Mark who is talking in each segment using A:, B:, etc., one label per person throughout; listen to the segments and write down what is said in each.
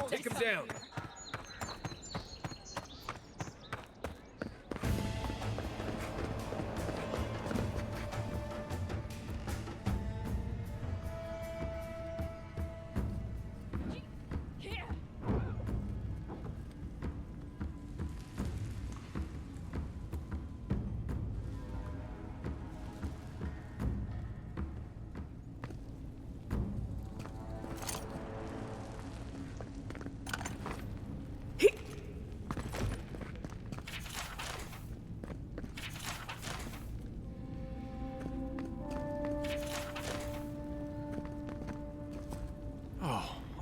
A: Take him down.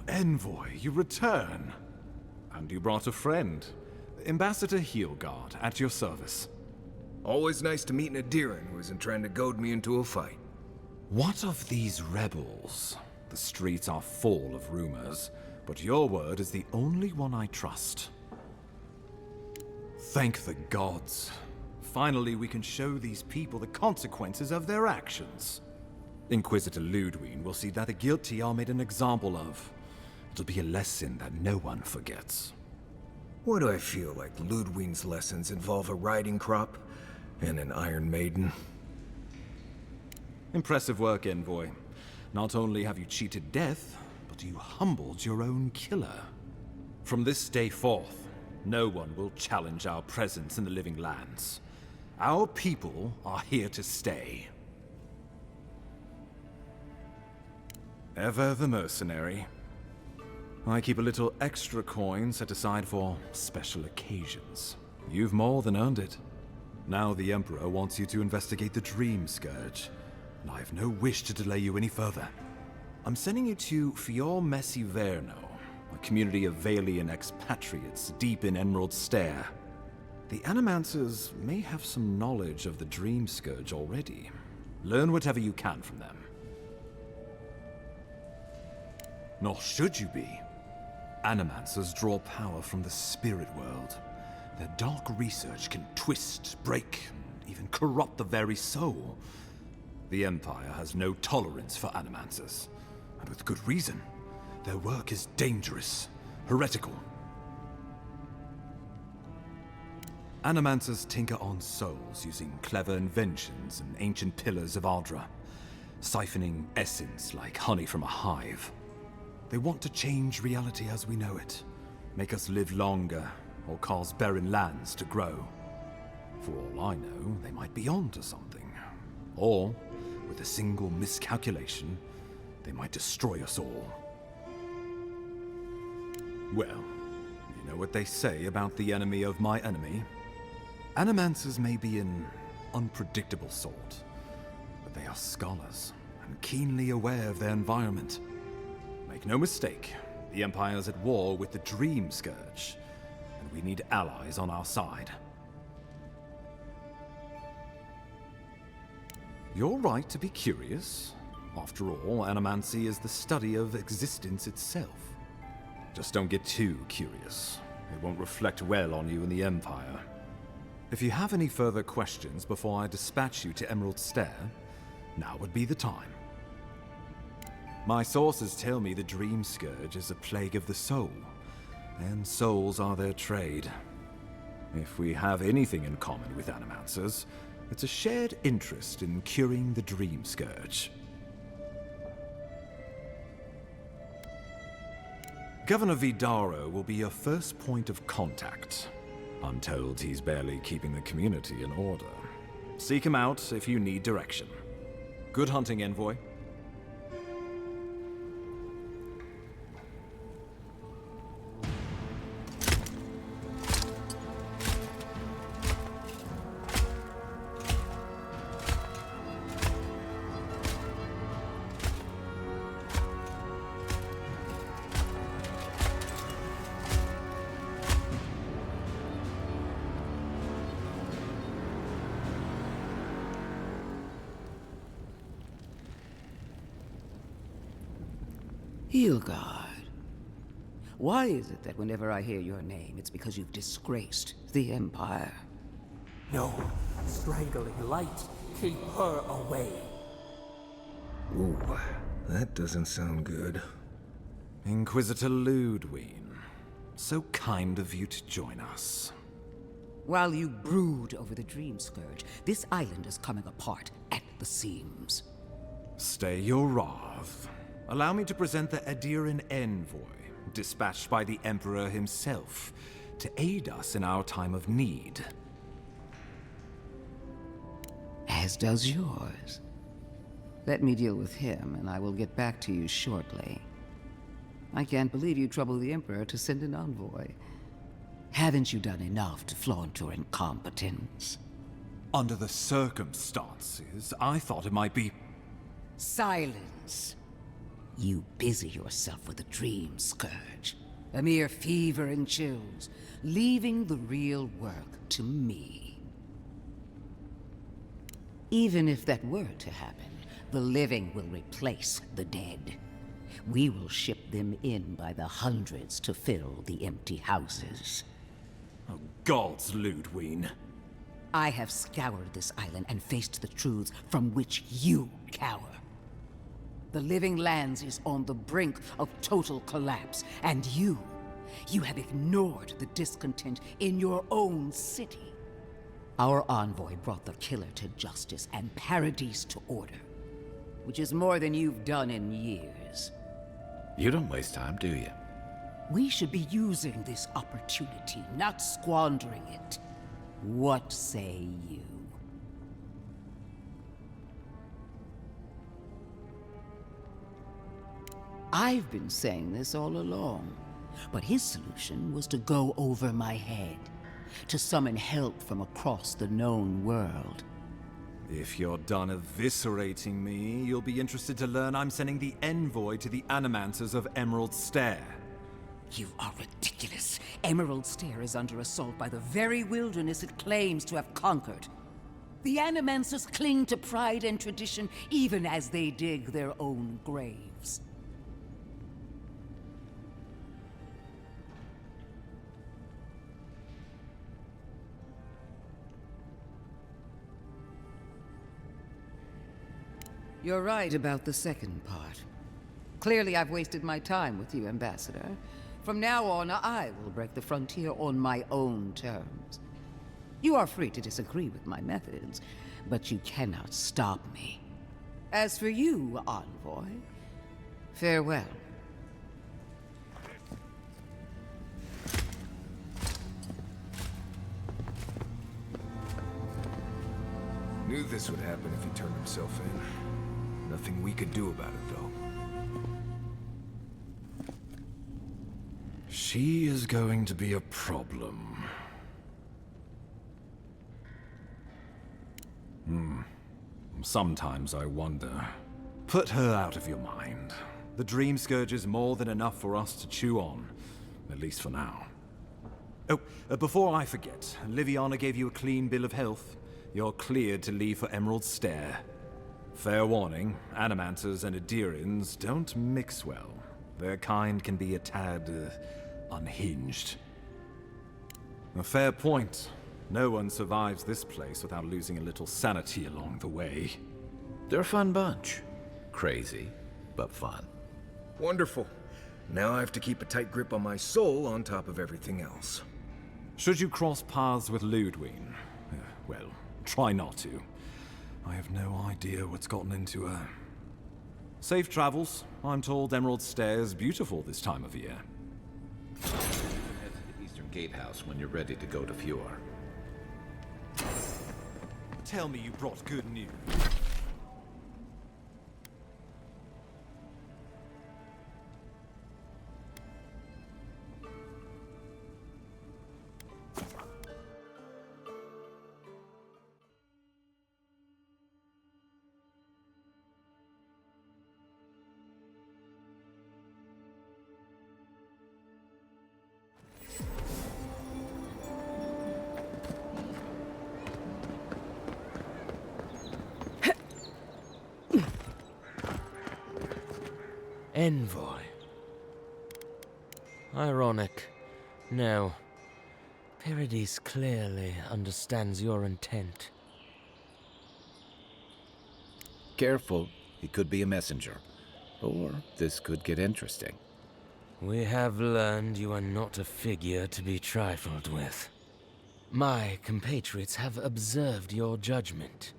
B: Envoy, you return. And you brought a friend. Ambassador Heelguard, at your service.
A: Always nice to meet an Aedyran who isn't trying to goad me into a fight.
B: What of these rebels? The streets are full of rumors, but your word is the only one I trust. Thank the gods. Finally, we can show these people the consequences of their actions. Inquisitor Ludwine will see that the guilty are made an example of. It'll be a lesson that no one forgets.
A: Why do I feel like Ludwine's lessons involve a riding crop and an Iron Maiden?
B: Impressive work, Envoy. Not only have you cheated death, but you humbled your own killer. From this day forth, no one will challenge our presence in the living lands. Our people are here to stay. Ever the mercenary. I keep a little extra coin set aside for special occasions. You've more than earned it. Now the Emperor wants you to investigate the Dream Scourge, and I have no wish to delay you any further. I'm sending you to Fior Messiverno, a community of Valian expatriates deep in Emerald Stair. The Animancers may have some knowledge of the Dream Scourge already. Learn whatever you can from them. Nor should you be. Animancers draw power from the spirit world. Their dark research can twist, break, and even corrupt the very soul. The Empire has no tolerance for Animancers, and with good reason. Their work is dangerous, heretical. Animancers tinker on souls using clever inventions and ancient pillars of Ardra, siphoning essence like honey from a hive. They want to change reality as we know it, make us live longer, or cause barren lands to grow. For all I know, they might be onto something. Or, with a single miscalculation, they might destroy us all. Well, you know what they say about the enemy of my enemy? Animancers may be an unpredictable sort, but they are scholars, and keenly aware of their environment. Make no mistake, the Empire's at war with the Dream Scourge, and we need allies on our side. You're right to be curious. After all, animancy is the study of existence itself. Just don't get too curious. It won't reflect well on you in the Empire. If you have any further questions before I dispatch you to Emerald Stair, now would be the time. My sources tell me the Dream Scourge is a plague of the soul, and souls are their trade. If we have anything in common with Animancers, it's a shared interest in curing the Dream Scourge. Governor Vidaro will be your first point of contact. I'm told he's barely keeping the community in order. Seek him out if you need direction. Good hunting, Envoy.
C: Heelguard. Why is it that whenever I hear your name, it's because you've disgraced the Empire?
D: No. Strangling light. Keep her away.
A: Ooh, that doesn't sound good.
B: Inquisitor Ludwine. So kind of you to join us.
C: While you brood over the Dream Scourge, this island is coming apart at the seams.
B: Stay your wrath. Allow me to present the Aedyran Envoy, dispatched by the Emperor himself, to aid us in our time of need.
C: As does yours. Let me deal with him, and I will get back to you shortly. I can't believe you troubled the Emperor to send an envoy. Haven't you done enough to flaunt your incompetence?
B: Under the circumstances, I thought it might be...
C: Silence! You busy yourself with the Dream Scourge. A mere fever and chills, leaving the real work to me. Even if that were to happen, the living will replace the dead. We will ship them in by the hundreds to fill the empty houses.
B: Oh, gods, Ludwig.
C: I have scoured this island and faced the truths from which you cower. The Living Lands is on the brink of total collapse, and you have ignored the discontent in your own city. Our envoy brought the killer to justice and Paradis to order, which is more than you've done in years.
E: You don't waste time, do you?
C: We should be using this opportunity, not squandering it. What say you? I've been saying this all along, but his solution was to go over my head, to summon help from across the known world.
B: If you're done eviscerating me, you'll be interested to learn I'm sending the Envoy to the Animancers of Emerald Stair.
C: You are ridiculous. Emerald Stair is under assault by the very wilderness it claims to have conquered. The Animancers cling to pride and tradition even as they dig their own graves. You're right about the second part. Clearly I've wasted my time with you, Ambassador. From now on, I will break the frontier on my own terms. You are free to disagree with my methods, but you cannot stop me. As for you, Envoy, farewell.
A: Knew this would happen if he turned himself in. Nothing we could do about it, though.
B: She is going to be a problem. Sometimes I wonder. Put her out of your mind. The Dream Scourge is more than enough for us to chew on. At least for now. Oh, before I forget, Liviana gave you a clean bill of health. You're cleared to leave for Emerald Stair. Fair warning, Animancers and Aedyrans don't mix well. Their kind can be a tad, unhinged. A fair point. No one survives this place without losing a little sanity along the way.
E: They're a fun bunch. Crazy, but fun.
A: Wonderful. Now I have to keep a tight grip on my soul on top of everything else.
B: Should you cross paths with Ludwig, well, try not to. I have no idea what's gotten into her. Safe travels. I'm told Emerald Stair is beautiful this time of year.
E: Head to the Eastern Gatehouse when you're ready to go to Fjord.
B: Tell me you brought good news.
F: Envoy. Ironic. No. Paradis clearly understands your intent.
E: Careful, he could be a messenger. Or this could get interesting.
F: We have learned you are not a figure to be trifled with. My compatriots have observed your judgment.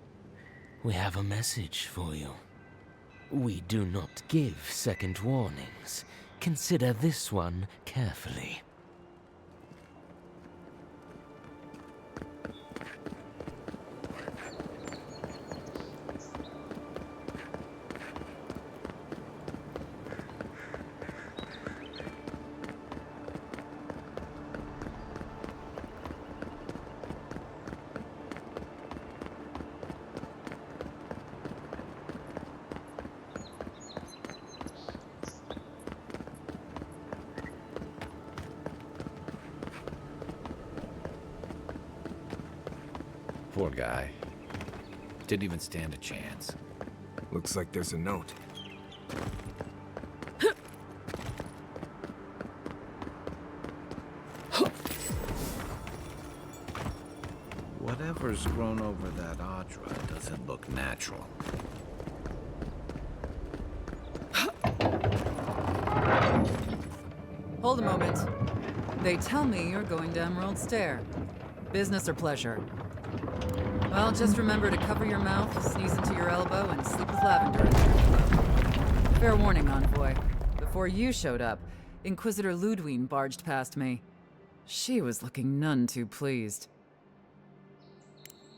F: We have a message for you. We do not give second warnings. Consider this one carefully.
E: Poor guy. Didn't even stand a chance.
A: Looks like there's a note.
E: Whatever's grown over that Aedyr doesn't look natural.
G: Hold a moment. They tell me you're going to Emerald Stair. Business or pleasure? Well, just remember to cover your mouth, sneeze into your elbow, and sleep with lavender. Fair warning, Envoy. Before you showed up, Inquisitor Ludwine barged past me. She was looking none too pleased.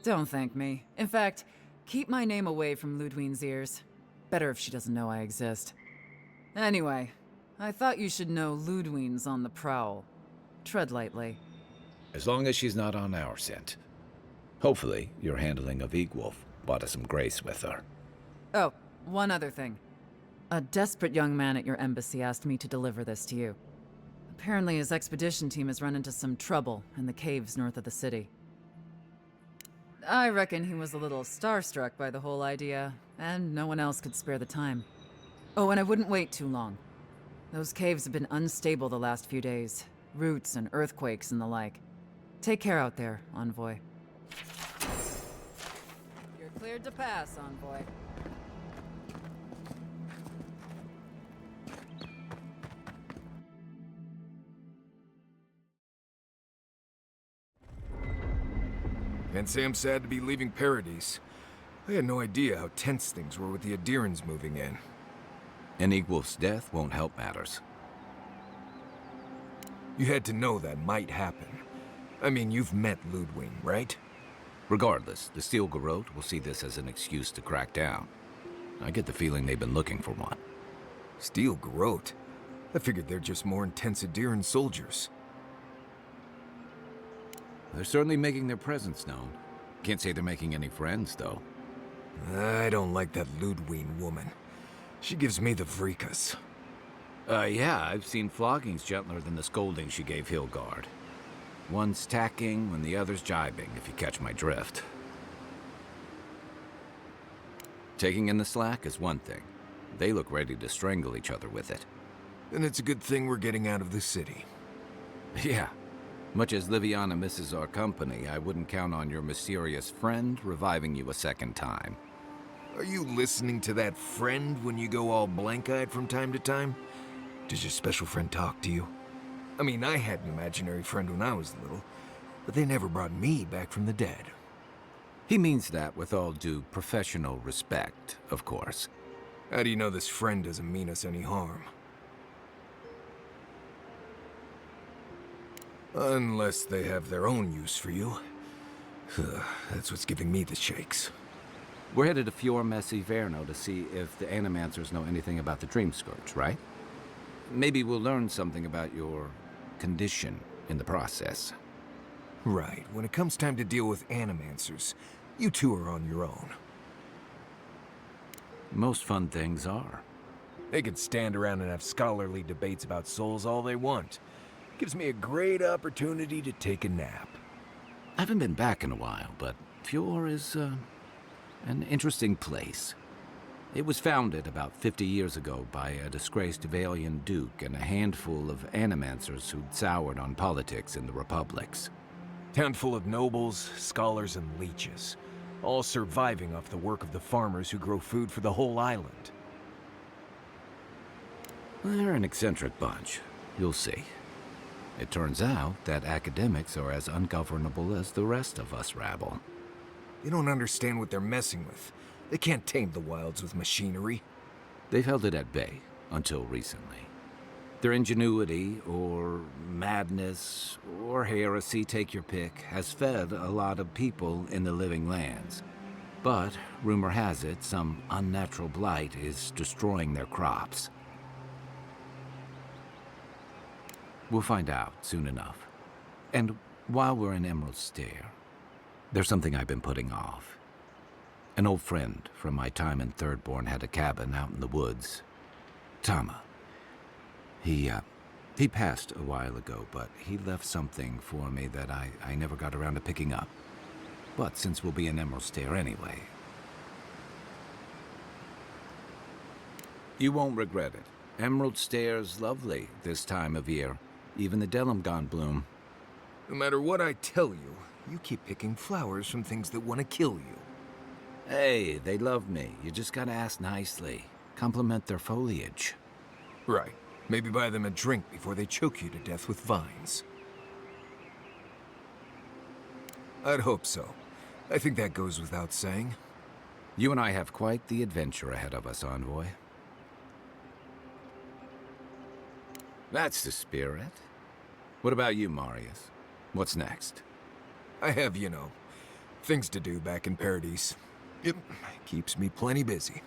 G: Don't thank me. In fact, keep my name away from Ludwine's ears. Better if she doesn't know I exist. Anyway, I thought you should know Ludwine's on the prowl. Tread lightly.
E: As long as she's not on our scent. Hopefully, your handling of Egwolf brought us some grace with her.
G: Oh, one other thing. A desperate young man at your embassy asked me to deliver this to you. Apparently his expedition team has run into some trouble in the caves north of the city. I reckon he was a little starstruck by the whole idea, and no one else could spare the time. Oh, and I wouldn't wait too long. Those caves have been unstable the last few days. Roots and earthquakes and the like. Take care out there, Envoy. You're cleared to pass, Envoy.
A: Can't say I'm sad to be leaving Paradis. I had no idea how tense things were with the Aedyrans moving in.
E: And Egwolf's death won't help matters.
A: You had to know that might happen. I mean, you've met Ludwine, right?
E: Regardless, the Steel Garrote will see this as an excuse to crack down. I get the feeling they've been looking for one.
A: Steel Garrote? I figured they're just more intense Aedyran soldiers.
E: They're certainly making their presence known. Can't say they're making any friends, though.
A: I don't like that Ludwine woman. She gives me the vrikas.
E: Yeah, I've seen floggings gentler than the scolding she gave Hilgard. One's tacking when the other's jibing, if you catch my drift. Taking in the slack is one thing. They look ready to strangle each other with it.
A: Then it's a good thing we're getting out of the city.
E: Yeah. Much as Liviana misses our company, I wouldn't count on your mysterious friend reviving you a second time.
A: Are you listening to that friend when you go all blank-eyed from time to time? Does your special friend talk to you? I mean, I had an imaginary friend when I was little, but they never brought me back from the dead.
E: He means that with all due professional respect, of course.
A: How do you know this friend doesn't mean us any harm? Unless they have their own use for you. That's what's giving me the shakes.
E: We're headed to Fior Messi Verno to see if the Animancers know anything about the Dream Scourge, right? Maybe we'll learn something about your condition in the process.
A: Right. When it comes time to deal with Animancers, you two are on your own.
E: Most fun things are.
A: They can stand around and have scholarly debates about souls all they want. Gives me a great opportunity to take a nap.
E: I haven't been back in a while, but Fior is, an interesting place. It was founded about 50 years ago by a disgraced Valian duke and a handful of Animancers who'd soured on politics in the republics.
A: Town full of nobles, scholars, and leeches, all surviving off the work of the farmers who grow food for the whole island.
E: They're an eccentric bunch. You'll see. It turns out that academics are as ungovernable as the rest of us rabble.
A: They don't understand what they're messing with. They can't tame the wilds with machinery.
E: They've held it at bay until recently. Their ingenuity, or madness, or heresy, take your pick, has fed a lot of people in the living lands. But, rumor has it, some unnatural blight is destroying their crops. We'll find out soon enough. And while we're in Emerald Stair, there's something I've been putting off. An old friend from my time in Thirdborn had a cabin out in the woods. Tama. He passed a while ago, but he left something for me that I never got around to picking up. But since we'll be in Emerald Stair anyway... You won't regret it. Emerald Stair's lovely this time of year. Even the Delimgon bloom.
A: No matter what I tell you, you keep picking flowers from things that want to kill you.
E: Hey, they love me. You just gotta ask nicely. Compliment their foliage.
A: Right. Maybe buy them a drink before they choke you to death with vines. I'd hope so. I think that goes without saying.
E: You and I have quite the adventure ahead of us, Envoy. That's the spirit. What about you, Marius? What's next?
A: I have, things to do back in Paradis. It keeps me plenty busy.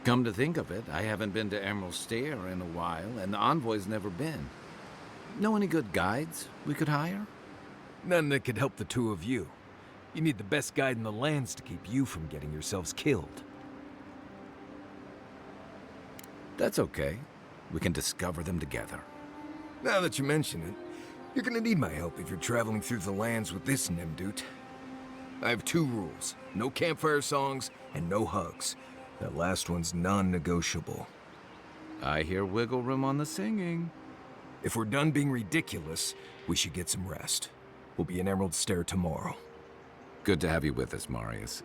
E: Come to think of it, I haven't been to Emerald Stair in a while, and the Envoy's never been. Know any good guides we could hire?
A: None that could help the two of you. You need the best guide in the lands to keep you from getting yourselves killed.
E: That's okay. We can discover them together.
A: Now that you mention it, you're gonna need my help if you're traveling through the lands with this Nimdude. I have 2 rules. No campfire songs, and no hugs. That last one's non-negotiable.
E: I hear wiggle room on the singing.
A: If we're done being ridiculous, we should get some rest. We'll be in Emerald Stair tomorrow.
E: Good to have you with us, Marius.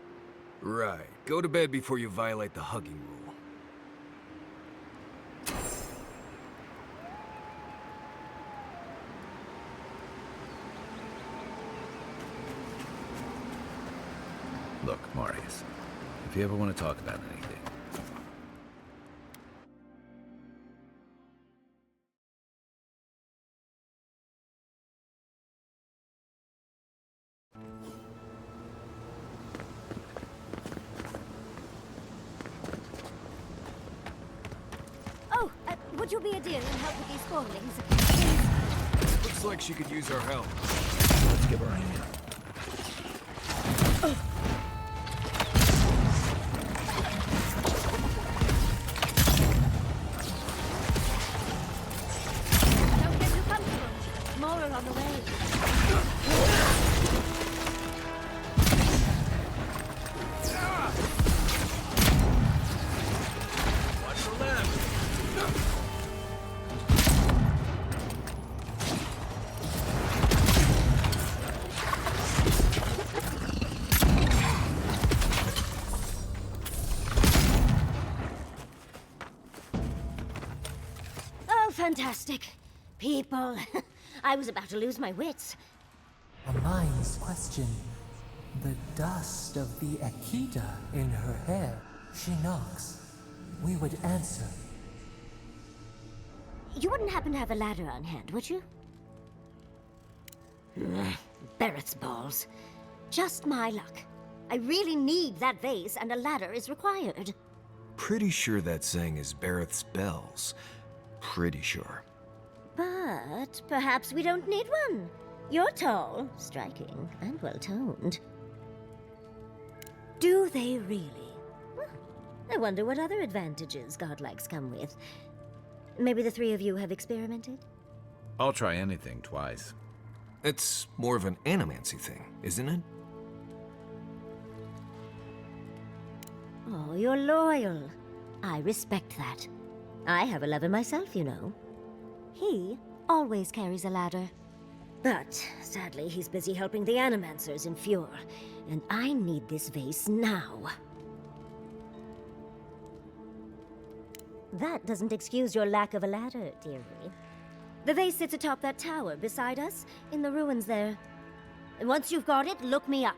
A: Right. Go to bed before you violate the hugging rule.
E: Look, Marius, if you ever want to talk about anything...
H: Oh, would you be Aedyr and help with these sprawlings?
A: Looks like she could use our help.
E: Let's give her a hand.
H: Don't get too comfortable. More are on the way.
A: Watch your left.
H: Oh, fantastic. People. I was about to lose my wits.
D: A mind's question. The dust of the Akita in her hair. She knocks. We would answer.
H: You wouldn't happen to have a ladder on hand, would you? Barrett's balls. Just my luck. I really need that vase, and a ladder is required.
A: Pretty sure that saying is Barrett's bells. Pretty sure.
H: But perhaps we don't need one. You're tall, striking, and well-toned. Do they really? Huh. I wonder what other advantages godlikes come with. Maybe the 3 of you have experimented?
E: I'll try anything twice.
A: It's more of an animancy thing, isn't it?
H: Oh, you're loyal. I respect that. I have a lover myself, you know. He always carries a ladder. But, sadly, he's busy helping the Animancers in Fjord, and I need this vase now. That doesn't excuse your lack of a ladder, dearie. The vase sits atop that tower beside us, in the ruins there. And once you've got it, look me up.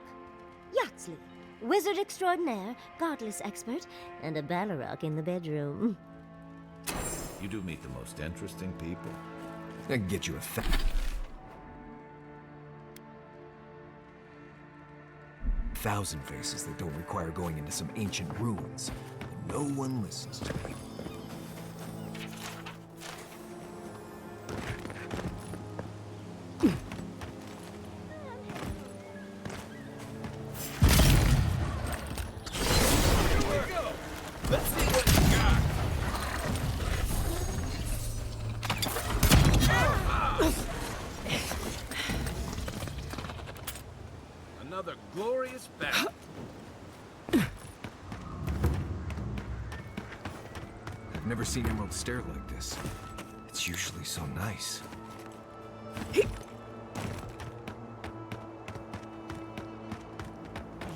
H: Yaxley, wizard extraordinaire, godless expert, and a Balrog in the bedroom.
E: You do meet the most interesting people.
A: I can get you a thousand faces that don't require going into some ancient ruins. No one listens to me.
E: Another glorious battle.
A: I've never seen Emerald stare like this. It's usually so nice.
I: You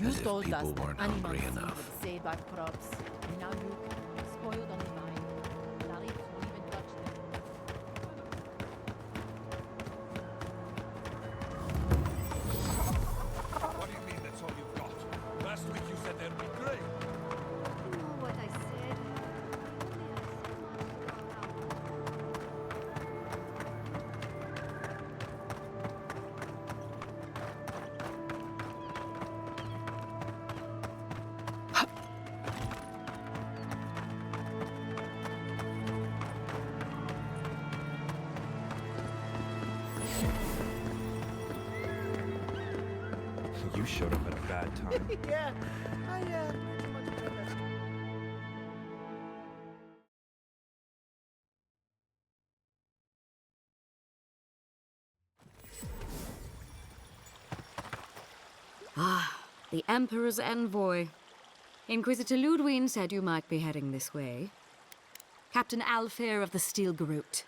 E: As if
I: told us
E: people
I: that
E: weren't
I: animals
E: hungry enough.
I: would save our crops. Now you spoiled on the vine. Tariffs won't even touch them.
J: What do you mean that's all you've got? Last week you said that'd be great.
H: You know what I said?
J: You showed up at a bad time.
I: Yeah, I pretty much read that.
K: The Emperor's Envoy. Inquisitor Ludwine said you might be heading this way. Captain Alfair of the Steel Garrote.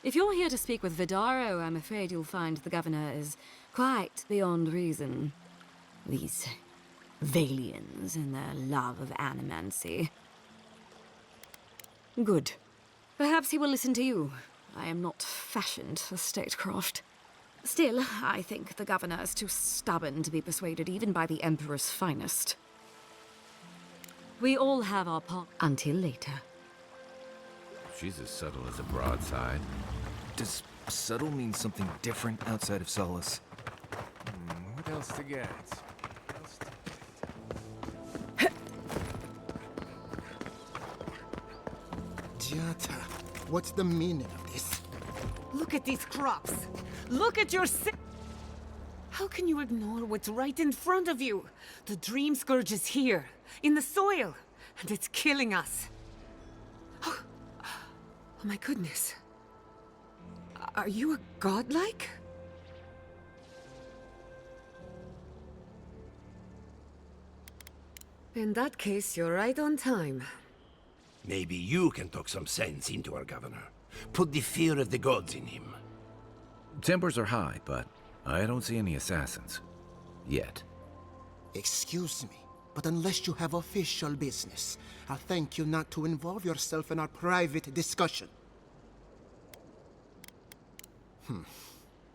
K: If you're here to speak with Vidaro, I'm afraid you'll find the Governor is quite beyond reason. These Valians and their love of animancy. Good. Perhaps he will listen to you. I am not fashioned for statecraft. Still, I think the Governor is too stubborn to be persuaded even by the Emperor's finest. We all have our part. Until later.
E: She's as subtle as a broadside.
A: Does subtle mean something different outside of Solace?
J: What else to get?
L: Jata, what's the meaning of this?
M: Look at these crops. Look at your How can you ignore what's right in front of you? The Dream Scourge is here, in the soil, and it's killing us. Oh my goodness. Are you a godlike? In that case, you're right on time.
N: Maybe you can talk some sense into our governor. Put the fear of the gods in him.
E: Tempers are high, but I don't see any assassins. Yet.
L: Excuse me, but unless you have official business, I'll thank you not to involve yourself in our private discussion.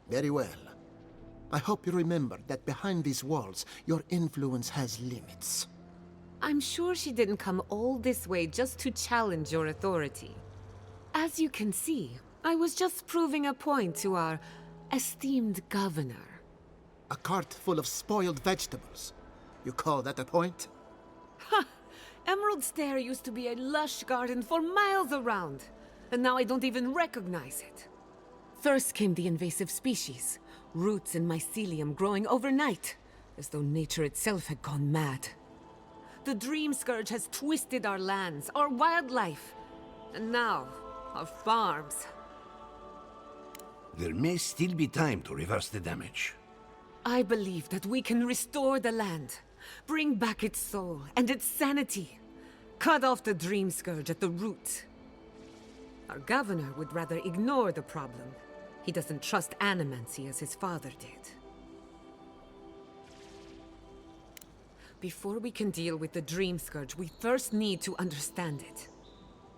L: Very well. I hope you remember that behind these walls, your influence has limits.
M: I'm sure she didn't come all this way just to challenge your authority. As you can see, I was just proving a point to our esteemed governor.
L: A cart full of spoiled vegetables. You call that a point?
M: Ha! Emerald Stair used to be a lush garden for miles around, and now I don't even recognize it. First came the invasive species, roots and mycelium growing overnight, as though nature itself had gone mad. The Dream Scourge has twisted our lands, our wildlife, and now, our farms.
N: There may still be time to reverse the damage.
M: I believe that we can restore the land, bring back its soul and its sanity, cut off the Dream Scourge at the root. Our governor would rather ignore the problem. He doesn't trust animancy as his father did. Before we can deal with the Dream Scourge, we first need to understand it.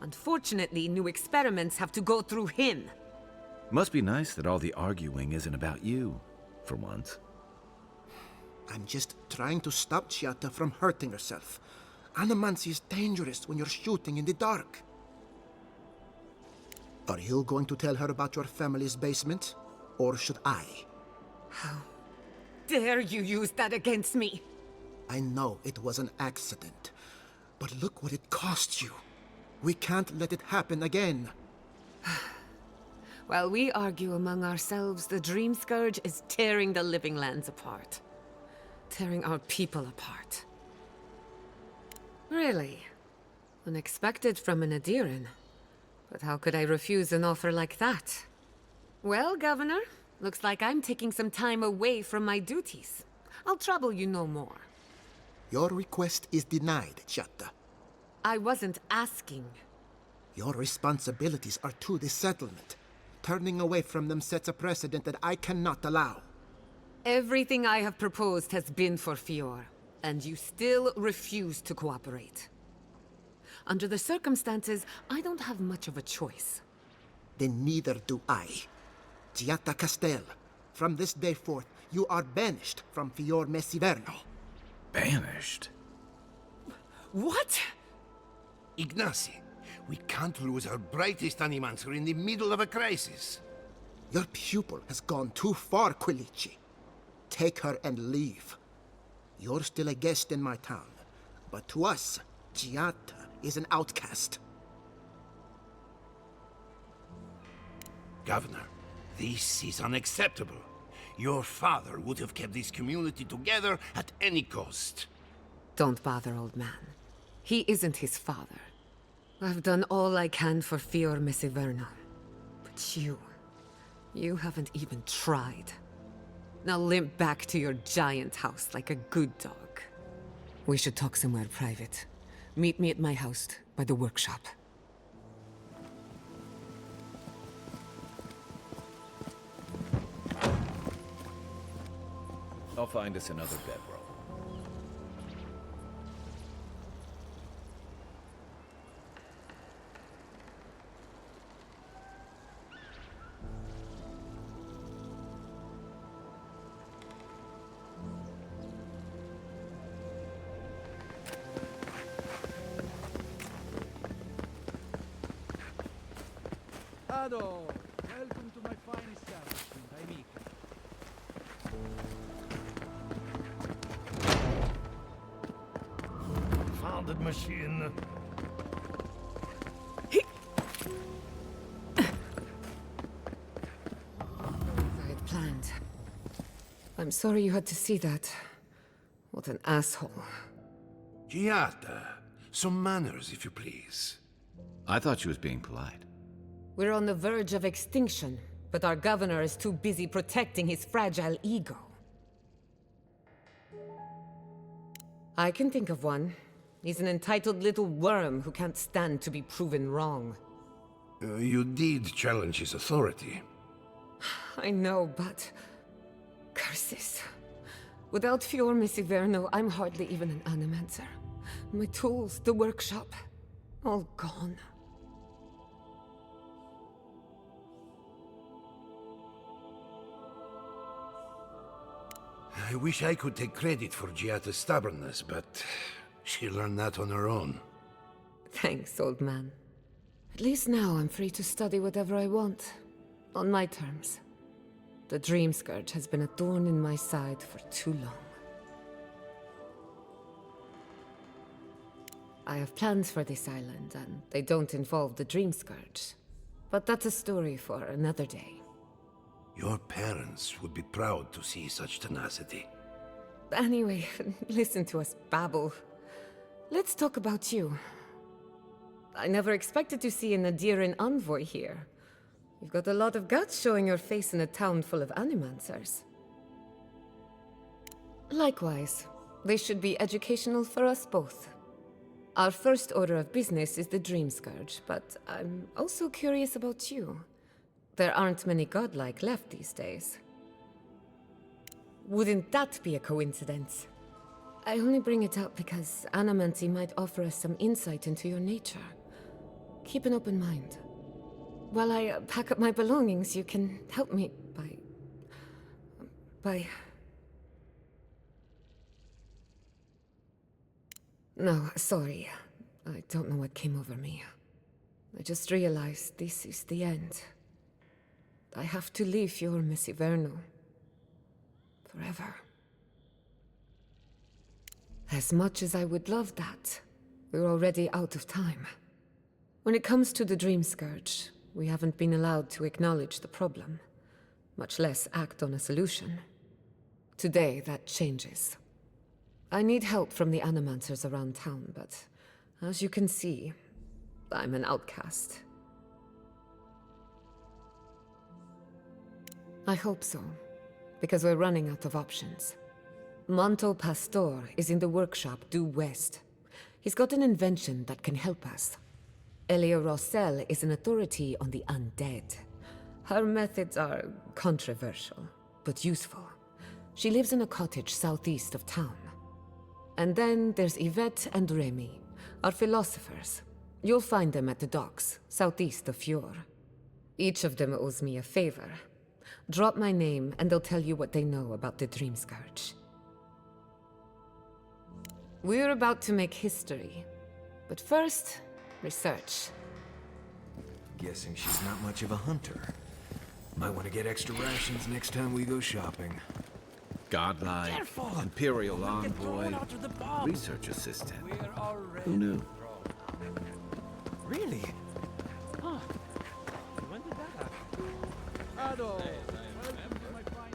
M: Unfortunately, new experiments have to go through him.
E: Must be nice that all the arguing isn't about you, for once.
L: I'm just trying to stop Giatta from hurting herself. Animancy is dangerous when you're shooting in the dark. Are you going to tell her about your family's basement? Or should I?
M: How dare you use that against me?
L: I know it was an accident, but look what it cost you. We can't let it happen again.
M: While we argue among ourselves, the Dream Scourge is tearing the living lands apart. Tearing our people apart. Really? Unexpected from an Aedyran. But how could I refuse an offer like that? Well, Governor, looks like I'm taking some time away from my duties. I'll trouble you no more.
L: Your request is denied, Giatta.
M: I wasn't asking.
L: Your responsibilities are to the settlement. Turning away from them sets a precedent that I cannot allow.
M: Everything I have proposed has been for Fior, and you still refuse to cooperate. Under the circumstances, I don't have much of a choice.
L: Then neither do I. Giatta Castel, from this day forth, you are banished from Fior Messiverno.
E: Banished?
M: What?
N: Ignacy, we can't lose our brightest animancer in the middle of a crisis.
L: Your pupil has gone too far, Quilici. Take her and leave. You're still a guest in my town, but to us, Giatta is an outcast.
N: Governor, this is unacceptable. Your father would have kept this community together at any cost.
M: Don't bother, old man. He isn't his father. I've done all I can for Fior Messiverno. But you haven't even tried. Now limp back to your giant house like a good dog. We should talk somewhere private. Meet me at my house, by the workshop.
E: I'll find us another bedroll.
O: Ado, welcome to my fine establishment, amica.
N: Founded machine.
M: I had planned. I'm sorry you had to see that. What an asshole.
N: Giatta, some manners, if you please.
E: I thought she was being polite.
M: We're on the verge of extinction, but our governor is too busy protecting his fragile ego. I can think of one. He's an entitled little worm who can't stand to be proven wrong.
N: You did challenge his authority.
M: I know, but... curses. Without Fior Messiverno, I'm hardly even an animancer. My tools, the workshop, all gone.
N: I wish I could take credit for Giatta's stubbornness, but she learned that on her own.
M: Thanks, old man. At least now I'm free to study whatever I want. On my terms. The Dream Scourge has been a thorn in my side for too long. I have plans for this island, and they don't involve the Dream Scourge. But that's a story for another day.
N: Your parents would be proud to see such tenacity.
M: Anyway, listen to us babble. Let's talk about you. I never expected to see an Aedyran Envoy here. You've got a lot of guts showing your face in a town full of animancers. Likewise, they should be educational for us both. Our first order of business is the Dream Scourge, but I'm also curious about you. There aren't many godlike left these days. Wouldn't that be a coincidence? I only bring it up because Animancy might offer us some insight into your nature. Keep an open mind. while I pack up my belongings, you can help me by... No, sorry. I don't know what came over me. I just realized this is the end. I have to leave your Miss Iverno. Forever. As much as I would love that, we're already out of time. When it comes to the Dream Scourge, we haven't been allowed to acknowledge the problem, much less act on a solution. Today, that changes. I need help from the animancers around town, but as you can see, I'm an outcast. I hope so, because we're running out of options. Manto Pastor is in the workshop due west. He's got an invention that can help us. Elia Rossell is an authority on the undead. Her methods are controversial, but useful. She lives in a cottage southeast of town. And then there's Yvette and Remy, our philosophers. You'll find them at the docks, southeast of Fjord. Each of them owes me a favor. Drop my name, and they'll tell you what they know about the Dream Scourge. We're about to make history. But first, research.
A: Guessing she's not much of a hunter. Might want to get extra rations next time we go shopping.
E: Godlike, Imperial Envoy, research assistant. Who knew?
A: Really?
O: Huh. When did that happen? Ado, welcome to my fine...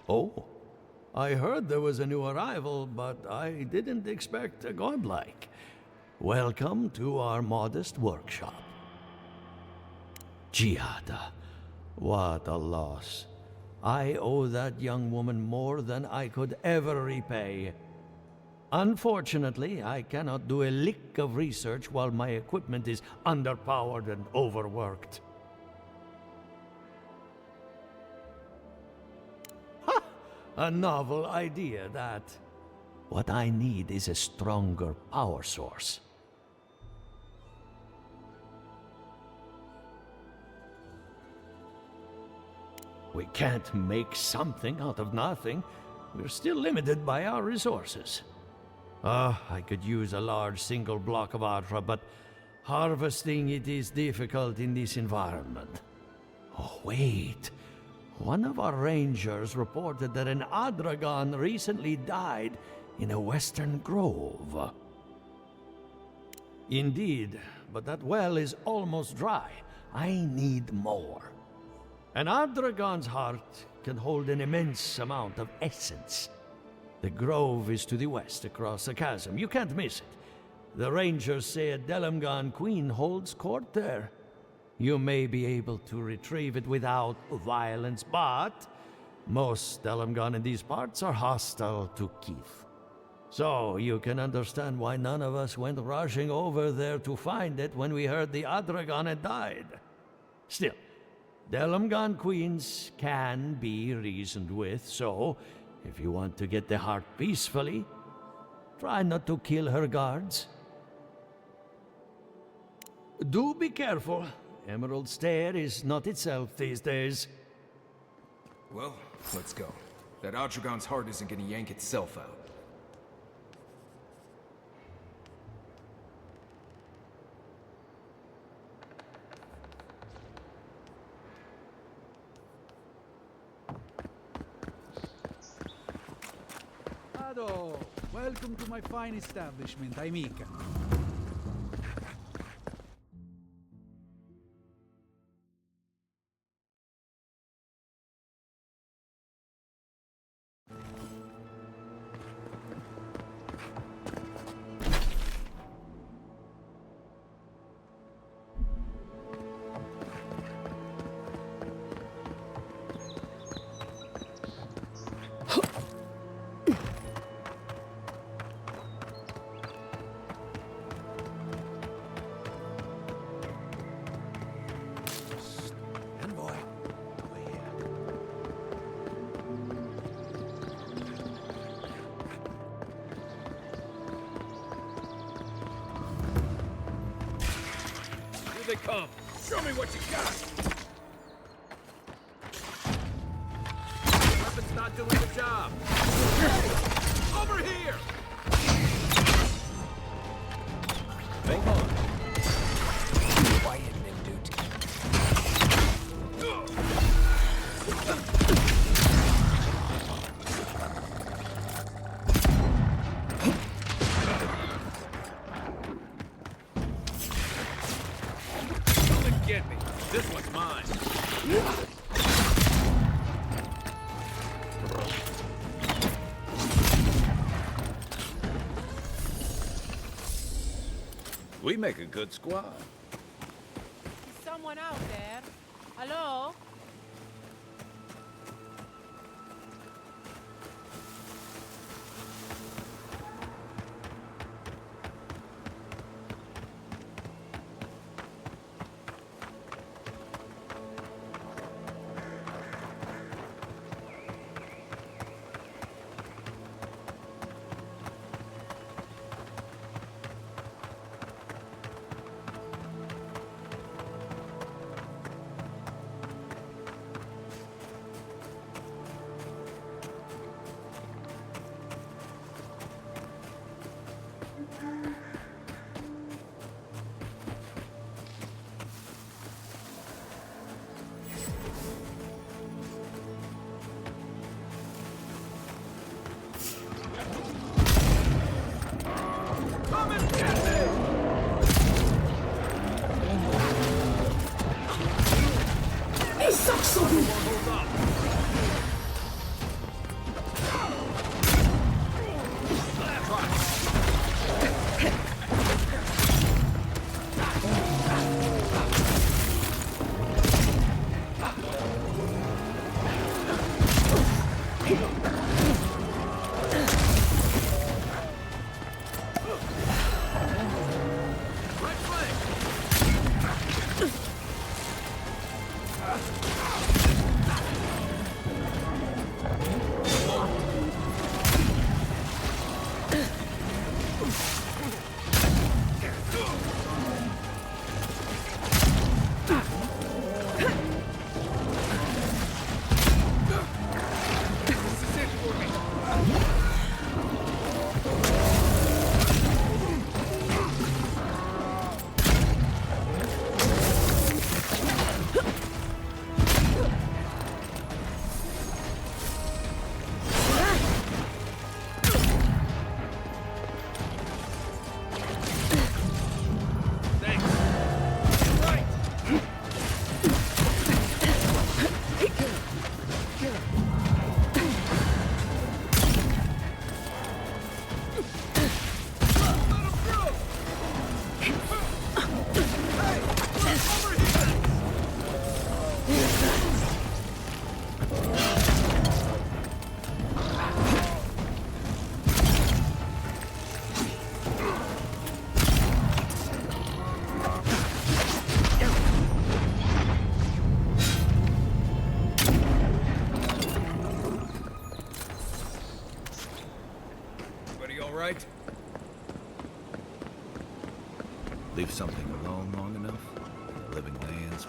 P: Oh, I heard there was a new arrival, but I didn't expect a godlike. Welcome to our modest workshop. Giada, what a loss. I owe that young woman more than I could ever repay. Unfortunately, I cannot do a lick of research while my equipment is underpowered and overworked. Ha! A novel idea, that. What I need is a stronger power source. We can't make something out of nothing. We're still limited by our resources. I could use a large single block of Adra, but harvesting it is difficult in this environment. Oh, wait. One of our rangers reported that an Adragon recently died in a western grove. Indeed, but that well is almost dry. I need more. An Adragon's heart can hold an immense amount of essence. The grove is to the west, across the chasm. You can't miss it. The rangers say a Delamgan queen holds court there. You may be able to retrieve it without violence, but most Delamgan in these parts are hostile to Keith. So you can understand why none of us went rushing over there to find it when we heard the Adragon had died. Still, Delamgan queens can be reasoned with, so if you want to get the heart peacefully, try not to kill her guards. Do be careful. Emerald Stair is not itself these days.
A: Well, let's go. That Adragon's heart isn't gonna yank itself out.
O: Ado, welcome to my fine establishment, amica.
J: they come. Show me what you got.
O: Weapon's not doing the job. Over here!
J: Hold on.
A: Quiet, Mindut.
J: Come and get me. This one's mine.
O: We make a good squad.
I: Is someone out there? Hello?
A: right?
E: Leave something alone long enough, living lands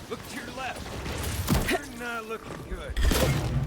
J: Look to your left. You're not looking good.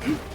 N: Huh?